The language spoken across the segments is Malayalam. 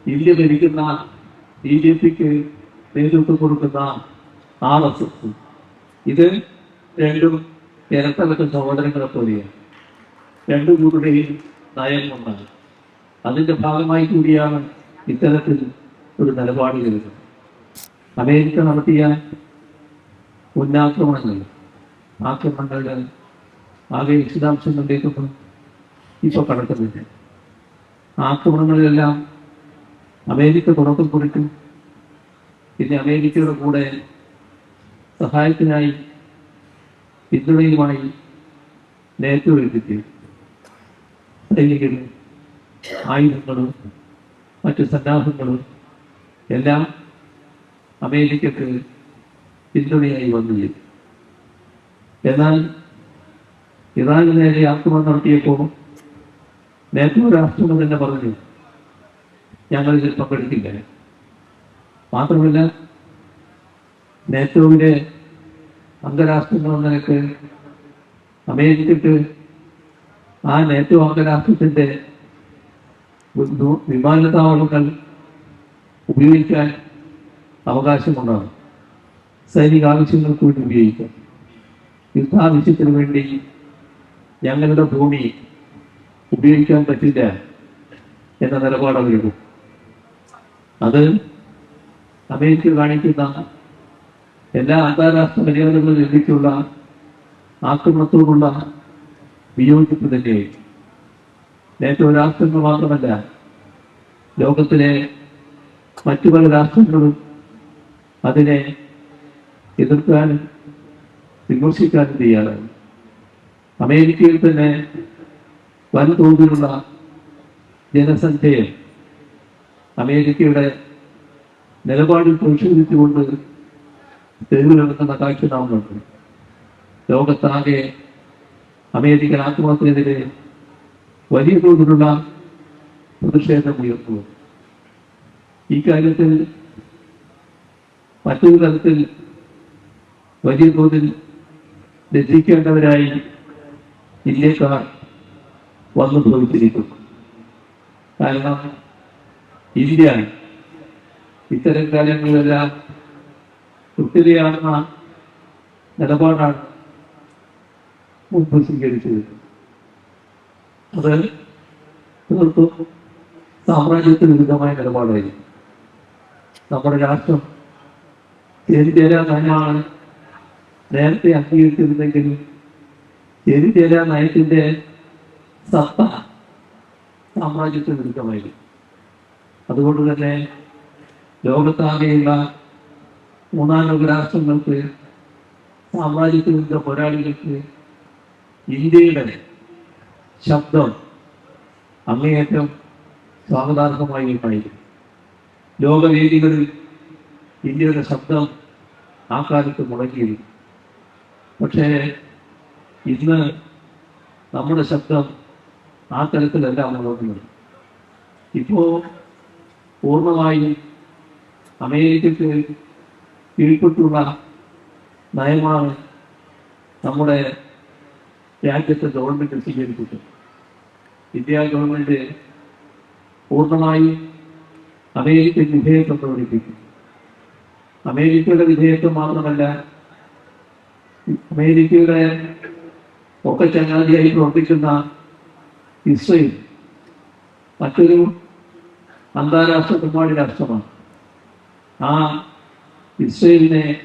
ഇന്ത്യ ഭരിക്കുന്ന BJPക്ക് നേതൃത്വം കൊടുക്കുന്ന RSS. ഇത് രണ്ടും ഇരട്ടലക്ക സഹോദരങ്ങളെ പോലെയാണ്. രണ്ടു കൂട്ടരുടെയും നയം കൊണ്ടാണ്. അതിന്റെ ഭാഗമായി കൂടിയാണ് ഇത്തരത്തിൽ ഒരു നിലപാട് വരുന്നത്. അമേരിക്ക നടത്തിയ ആക്രമണങ്ങളുടെ ആകെ വിശദാംശങ്ങളിലേക്കൊന്നും ഇപ്പോൾ കടക്കുന്നില്ല. ആക്രമണങ്ങളിലെല്ലാം അമേരിക്ക തുടക്കം കുറിക്കും. പിന്നെ അമേരിക്കയുടെ കൂടെ സഹായത്തിനായി പിന്തുണയുമായി നേതൃത്വം എത്തിക്കും. സൈനികരും ആയുധങ്ങളും മറ്റു സന്നാഹങ്ങളും എല്ലാം അമേരിക്കക്ക് പിന്തുണയായി വന്നില്ല. എന്നാൽ ഇറാന് നേരെ ആക്രമണം നടത്തിയപ്പോൾ നേതൃത്വ രാഷ്ട്രങ്ങൾ തന്നെ പറഞ്ഞു ഞങ്ങൾ ഇതിൽ പങ്കെടുക്കില്ല. മാത്രമല്ല നേതോവിലെ അംഗരാഷ്ട്രങ്ങൾ എന്ന നിലക്ക് അമേരിക്കക്ക് ആ നേതോ അംഗരാഷ്ട്രത്തിന്റെ വിമാനത്താവളങ്ങൾ ഉപയോഗിക്കാൻ അവകാശമുണ്ടാകും. സൈനിക ആവശ്യങ്ങൾക്ക് വേണ്ടി ഉപയോഗിക്കാം. യുദ്ധാവശ്യത്തിന് വേണ്ടി ഞങ്ങളുടെ ഭൂമി ഉപയോഗിക്കാൻ പറ്റില്ല എന്ന നിലപാട് അവരെടുക്കും. അത് അമേരിക്ക കാണിക്കുന്ന എല്ലാ അന്താരാഷ്ട്ര മര്യാദകളും ലംഘിച്ചുള്ള ആക്രമണത്തോടുള്ള വിയോജിപ്പ് തന്നെയായിരിക്കും. നേതോ രാഷ്ട്രങ്ങൾ മാത്രമല്ല, ലോകത്തിലെ മറ്റു പല രാഷ്ട്രങ്ങളും അതിനെ എതിർക്കാനും വിമർശിക്കാനും തയ്യാറാണ്. അമേരിക്കയിൽ തന്നെ വൻതോതിലുള്ള ജനസംഖ്യയെ അമേരിക്കയുടെ നിലപാടിൽ പരിശോധിച്ചുകൊണ്ട് തെരുവിലിറങ്ങുന്ന കാഴ്ച നാം കണ്ടു. ലോകത്താകെ അമേരിക്കൻ ആക്രമണത്തിനെതിരെ വലിയ തോതിലുള്ള പ്രതിഷേധം ഉയർത്തുന്നു. ഈ കാര്യത്തിൽ മറ്റൊരു തരത്തിൽ വലിയ തോതിൽ രചിക്കേണ്ടവരായി ഇന്ത്യക്കാർ വന്നു ഭവിച്ചിരിക്കുന്നു. കാരണം ഇന്ത്യ ഇത്തരം കാര്യങ്ങളിലെല്ലാം കൃത്യതയാർന്ന നിലപാടാണ് മുമ്പ് സ്വീകരിച്ചത്. അത് തീർത്തും സാമ്രാജ്യത്തിന് വിരുദ്ധമായ നിലപാടായിരുന്നു. നമ്മുടെ രാഷ്ട്രം ചേരിചേരാ നയമാണ് നേരത്തെ അംഗീകരിച്ചിരുന്നെങ്കിലും ചേരിചേരാ നയത്തിന്റെ സത്ത സാമ്രാജ്യത്തിന് വിരുദ്ധമായിരുന്നു. അതുകൊണ്ട് തന്നെ ലോകത്താകെയുള്ള മൂന്നാം ലോക രാഷ്ട്രങ്ങൾക്ക്, സാമ്രാജ്യത്തിന് വിരുദ്ധ പോരാളികൾക്ക് ഇന്ത്യയുടെ ശബ്ദം അങ്ങേയറ്റം സ്വാഗതാർഹമായി ഉണ്ടായിരുന്നു. ലോകവേദികളിൽ ഇന്ത്യയുടെ ശബ്ദം ആ കാലത്ത് മുടങ്ങിയിരുന്നു. പക്ഷേ ഇന്ന് നമ്മുടെ ശബ്ദം ആ തരത്തിലല്ല മുടങ്ങുന്നത്. ഇപ്പോൾ പൂർണ്ണമായും അമേരിക്കക്ക് കീഴ്പ്പെട്ടുള്ള നയമാണ് നമ്മുടെ രാജ്യത്തെ ഗവൺമെന്റ് സ്വീകരിക്കുന്നത്. ഇന്ത്യ ഗവൺമെന്റ് പൂർണ്ണമായും അമേരിക്കൻ വിധേയത്വം പ്രകടിപ്പിക്കും. അമേരിക്കയുടെ വിധേയത്വം മാത്രമല്ല, അമേരിക്കയുടെ ഒക്കെ ചങ്ങാതിയായി പ്രവർത്തിക്കുന്ന ഇസ്രയേൽ മറ്റൊരു അന്താരാഷ്ട്ര കുമ്മാടി രാഷ്ട്രമാണ്. ആ ഇസ്രയേലിനെ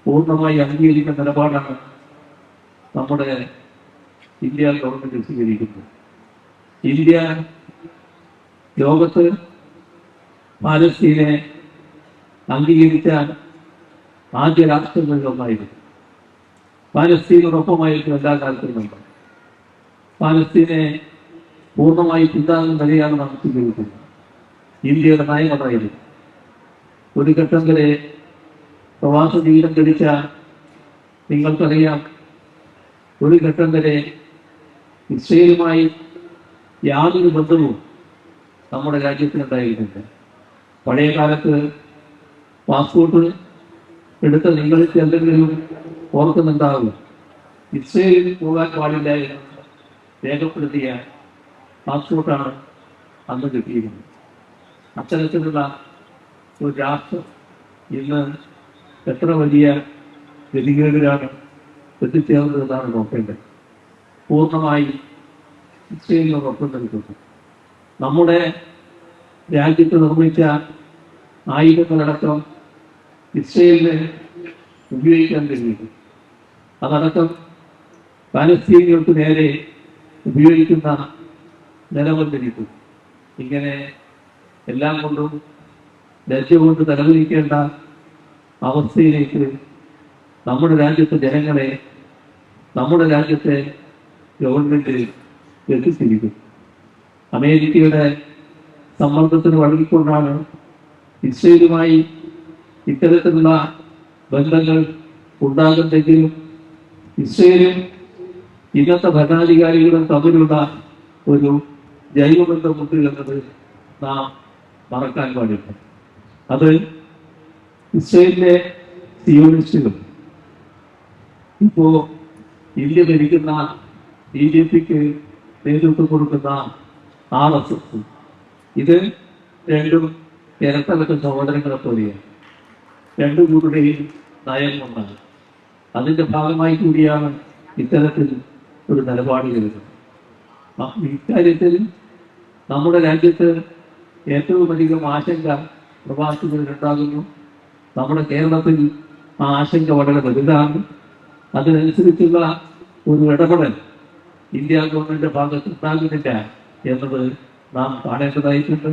പൂർണ്ണമായി അംഗീകരിക്കുന്ന നിലപാടാണ് നമ്മുടെ ഇന്ത്യ ഗവൺമെന്റ് സ്വീകരിക്കുന്നത്. ഇന്ത്യ ലോകത്ത് പാലസ്തീനെ അംഗീകരിച്ച ആദ്യ രാഷ്ട്രങ്ങളിലൊന്നായിരുന്നു. പാലസ്തീനോടൊപ്പമായിരുന്നു എല്ലാ കാലത്തും നമ്മൾ. പാലസ്തീനെ പൂർണ്ണമായി പിന്താങ്ങുന്ന നിലയാണ് നാം സ്വീകരിക്കുന്നത്. ഇന്ത്യയുടെ നയം അതായിരുന്നു. ഒരു ഘട്ടം വരെ പ്രവാസ ജീവിതം കഴിച്ച നിങ്ങൾക്കറിയാം, ഒരു ഘട്ടം വരെ ഇസ്രയേലുമായി യാതൊരു ബന്ധവും നമ്മുടെ രാജ്യത്തിനുണ്ടായിരുന്നില്ല. പഴയ കാലത്ത് പാസ്പോർട്ട് എടുത്ത നിങ്ങൾക്ക് എന്തെങ്കിലും ഓർക്കുന്നുണ്ടാകും. ഇസ്രയേലിൽ പോകാൻ പാടില്ല എന്ന് രേഖപ്പെടുത്തിയ പാസ്പോർട്ടാണ് അന്ന് കിട്ടിയിരുന്നത്. അത്തരത്തിലുള്ള ഒരു രാഷ്ട്രം ഇന്ന് എത്ര വലിയ ഗതികേടിലാണ് എത്തിച്ചേർന്നതെന്നാണ് നോക്കേണ്ടത്. പൂർണ്ണമായി ഇസ്രയേലിനോടൊപ്പം നിൽക്കുന്നു. നമ്മുടെ രാജ്യത്ത് നിർമ്മിച്ച ആയുധങ്ങളടക്കം ഇസ്രയേലിന് ഉപയോഗിക്കാൻ കഴിയുന്നു. അതടക്കം പാലസ്തീനികൾക്ക് നേരെ ഉപയോഗിക്കുന്ന നിലവന്നിരിക്കുന്നു. ഇങ്ങനെ എല്ലാം കൊണ്ടും ലജ്ജ കൊണ്ട് തലവലിക്കേണ്ട അവസ്ഥയിലേക്ക് നമ്മുടെ രാജ്യത്തെ ജനങ്ങളെ, നമ്മുടെ രാജ്യത്തെ ഗവൺമെന്റ് എത്തിച്ചിരിക്കും. അമേരിക്കയുടെ സമ്മർദ്ദത്തിന് വഴങ്ങിക്കൊണ്ടാണ് ഇസ്രയേലുമായി ഇത്തരത്തിലുള്ള ബന്ധങ്ങൾ ഉണ്ടാകുന്നെങ്കിലും ഇസ്രയേലും ഇന്നത്തെ ഭരണാധികാരികളും തമ്മിലുള്ള ഒരു ജൈവബന്ധമുണ്ട് എന്നത് നാം മറക്കാൻ പാടില്ല. അത് ഇസ്രയേലിലെ സിയോണിസ്റ്റുകൾ ഇപ്പോ ഇന്ത്യ ഭരിക്കുന്ന BJPക്ക് നേതൃത്വം കൊടുക്കുന്ന RSS, ഇത് രണ്ടും ഇരട്ടലക്ക സഹോദരങ്ങളെ പോലെയാണ്. രണ്ടു കൂട്ടരുടെയും നയം കൊണ്ടാണ്. അതിന്റെ ഭാഗമായി കൂടിയാണ് ഇത്തരത്തിൽ ഒരു നിലപാട് വരുന്നത്. ഇക്കാര്യത്തിൽ നമ്മുടെ രാജ്യത്ത് ഏറ്റവും അധികം ആശങ്ക പ്രവാസികളിലുണ്ടാകുന്നു. നമ്മുടെ കേരളത്തിൽ ആ ആശങ്ക വളരെ വലുതാണ്. അതിനനുസരിച്ചുള്ള ഒരു ഇടപെടൽ ഇന്ത്യ ഗവൺമെന്റിന്റെ ഭാഗത്ത് ഉണ്ടാകുന്നില്ല എന്നത് നാം കാണേണ്ടതായിട്ടുണ്ട്.